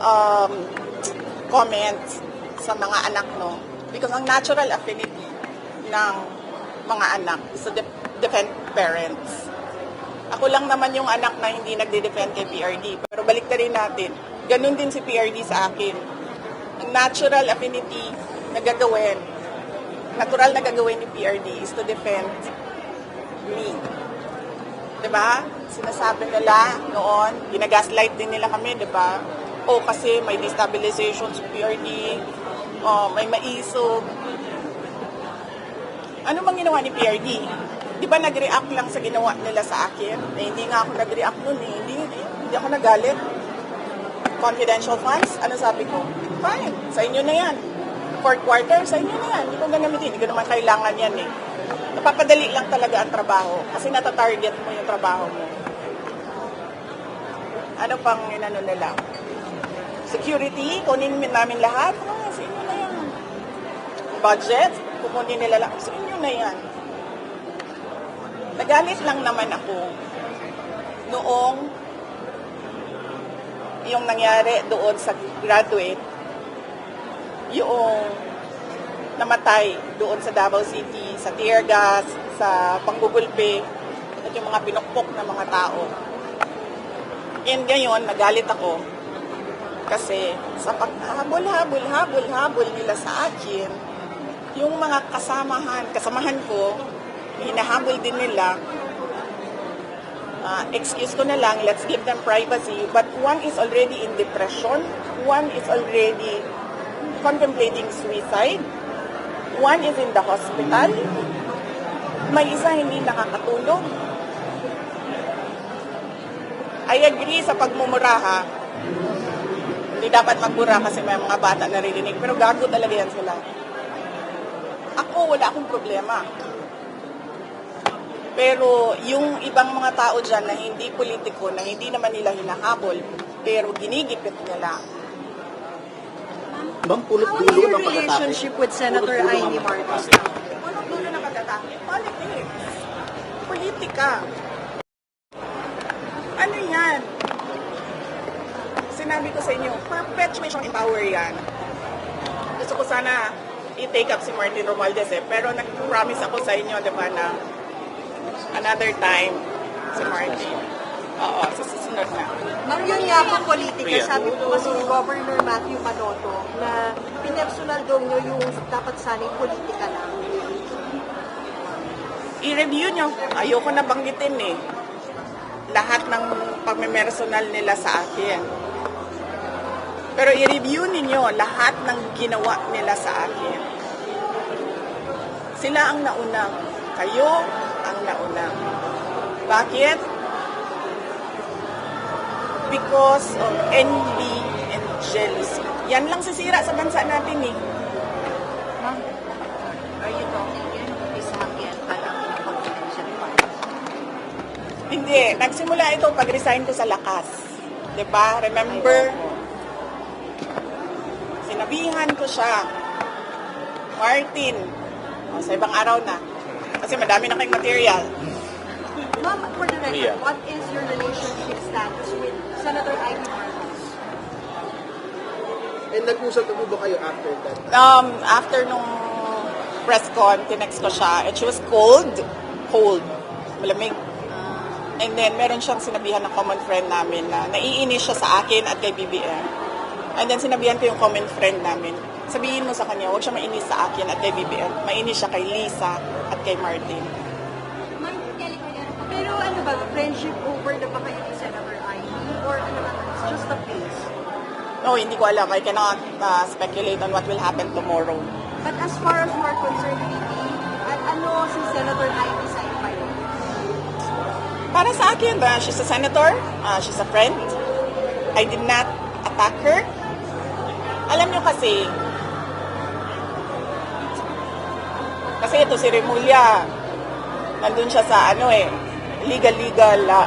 um, comments sa mga anak, no? Because ang natural affinity ng mga anak is to defend parents. Ako lang naman yung anak na hindi nagde-defend kay PRD. Pero balik na rin natin, ganun din si PRD sa akin. Ang natural affinity na gagawin, natural na gagawin ni PRD is to defend me. Diba? Sinasabi nila noon, ginagaslight din nila kami, diba? O kasi may destabilization sa PRD, may maisog. Ano bang ginawa ni PRD? Di ba nag-react lang sa ginawa nila sa akin? Hindi nga ako nag-react nun eh. Hindi ako nagalit. Confidential funds, ano sabi ko? Fine, sa inyo na yan. Fourth quarter, sa inyo na yan. Hindi ko gagamitin. Hindi ko naman kailangan yan eh. Napapadali lang talaga ang trabaho kasi natatarget mo yung trabaho mo. Ano pang inano nila? Security, kunin namin lahat. Sa inyo na yan. Budget, kukunin nila lahat. Sa inyo na yan. Nagalit lang naman ako noong yung nangyari doon sa graduate, yung namatay doon sa Davao City, sa tear gas, sa panggugulpi, at yung mga pinukpok na mga tao. And ngayon, nagalit ako kasi sa paghabol-habol nila sa akin, yung mga kasamahan ko, hinahabol din nila. Excuse ko na lang, let's give them privacy. But one is already in depression. One is already contemplating suicide. One is in the hospital. May isa hindi nakakatulog. I agree sa pagmumura ha. Hindi dapat magmura kasi may mga bata naririnig. Pero gago talaga yan sila. Ako, wala akong problema. Pero yung ibang mga tao dyan na hindi politiko, na hindi naman nila hinahabol, pero ginigipit nila. Bang How is your relationship with Senator Amy Marcos now? Pulot-dulo na pagkatake. Politics. Politika. Ano yan? Sinabi ko sa inyo, perpetuation in power yan. Gusto ko sana i-take up si Martin Romualdez pero nag-promise ako sa inyo, di ba, na another time si Martin. Oo, sa susunod na. Ma'am, yun nga po politika. Sabi po kasi ni Governor Matthew Manoto na pinersonal daw nyo yung dapat sanay politika lang. I-review nyo. Ayoko na banggitin eh. Lahat ng pagmemersonal nila sa akin. Pero i-review ninyo lahat ng ginawa nila sa akin. Sila ang nauna. Kayo ang nauna. Bakit? Because of envy and jealousy. Yan lang sisira sa bansa natin eh. Ma'am, are you talking yan o isa yan alam ng confidential fund? Hindi. Nagsimula ito pag-resign ko sa Lakas. Diba? Remember? Sinabihan ko siya. Martin. Sa ibang araw na. Kasi madami na kayong material. Ma'am, for the record, what is your relationship status with Senator Amy Marcos? And nag-usap na po ba kayo after that? After nung press con, tinext ko siya. And she was cold. Cold. Malamig. And then, meron siyang sinabihan ng common friend namin na naiinis siya sa akin at kay BBM. And then, sinabihan ko yung common friend namin. Sabihin mo sa kanya, huwag siya mainis sa akin at kay BBM. Mainis siya kay Lisa at kay Martin. Pero ano ba, friendship over na ba kayo ni Senator Amy? Or ano ba, it's just a phase? No, hindi ko alam. I cannot speculate on what will happen tomorrow. But as far as you are concerned, Vicky, ano si Senator Amy sa iyo? Para sa akin, she's a senator, she's a friend. I did not attack her. Alam nyo kasi ito si Remulla, nandun siya sa legal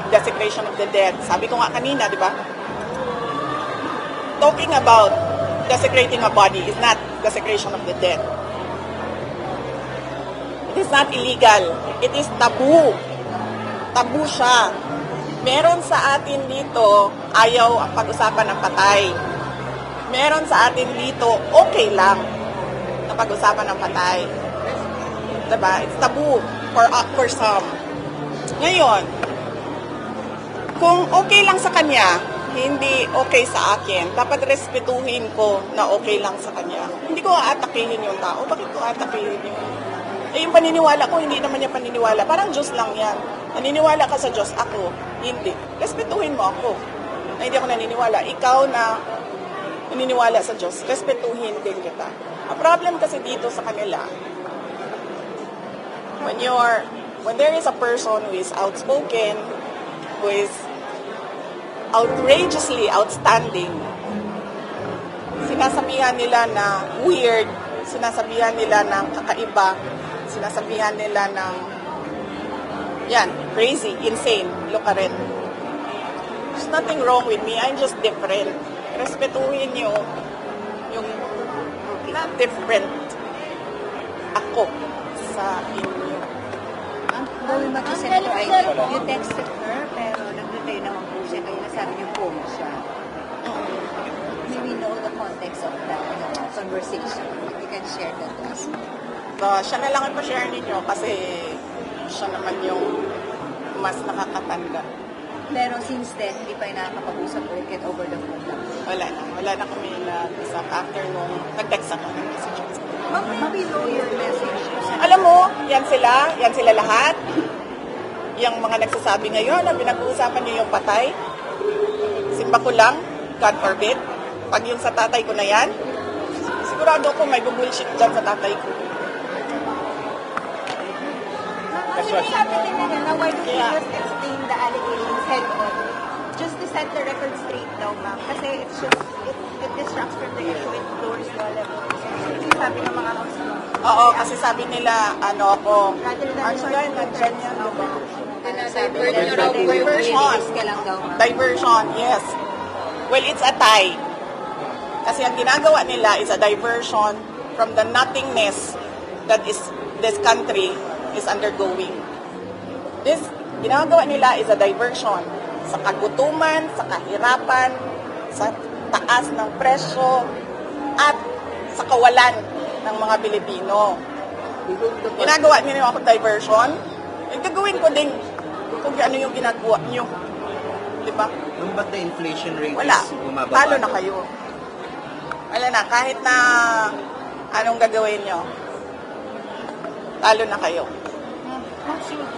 desecration of the dead. Sabi ko nga kanina, di ba? Talking about desecrating a body is not desecration of the dead. It is not illegal. It is taboo. Taboo siya. Meron sa atin dito, ayaw ang pag-usapan ng patay. meron sa atin dito, okay lang na pag-usapan ng patay. Diba? It's taboo for some. Ngayon, kung okay lang sa kanya, hindi okay sa akin, dapat respetuhin ko na okay lang sa kanya. Hindi ko aatakihin yung tao. Bakit ko aatakihin yun? Eh, yung paniniwala ko, hindi naman niya paniniwala. Parang Diyos lang yan. Naniniwala ka sa Diyos, ako. Hindi. Respetuhin mo ako. Na hindi ako naniniwala. Ikaw na naniniwala sa Diyos, respetuhin din kita. Ang problem kasi dito sa kanila, when there is a person who is outspoken, who is outrageously outstanding, sinasabihan nila na weird, sinasabihan nila ng kakaiba, sinasabihan nila ng crazy, insane, lukaret. There's nothing wrong with me. I'm just different. Respetuhin niyo yung not different ako sa inyo. Ang gawin mag-isip ko ay you texted her pero nag-reply naman po siya kaya nasabi niyo po siya. May we know the context of that conversation. You can share that to us. So, siya na lang ipa-share ninyo kasi siya naman yung mas nakakatanda. Pero since then, hindi pa yung nakakapag-usap ulit get over the phone lang. Wala na kami nag-usap after nung nag-text ako ng messages. Ma'am, we know your message. Alam mo, yan sila lahat. Yung mga nagsasabi ngayon na pinag-uusapan niyo yung patay. Simba ko lang, God forbid. Pag yung sa tatay ko na yan, sigurado ko may bubullshit dyan sa tatay ko. Why don't you just explain the allegations head on? Just to set the record straight daw, ma'am. Kasi it's just, it distracts from the issue. It lowers the level. Kasi sabi ng mga house mo. Oo, kasi sabi nila, ako, Rather than Archie, short nandyan yan, diba? Sabi niyo raw po yung Diversion. release ka lang daw, ma'am. Diversion, yes. Well, it's a tie. Kasi ang ginagawa nila is a diversion from the nothingness that is this country is undergoing. This ginagawa nila is a diversion sa kagutuman, sa kahirapan, sa taas ng presyo, at sa kawalan ng mga Pilipino. Ginagawa nila ako diversion, gagawin ko din kung ano yung ginagawa nyo. Diba? Yung ba't na inflation rate Wala. is bumababa? Talo na kayo. Wala na. Kahit na anong gagawin nyo, talo na kayo.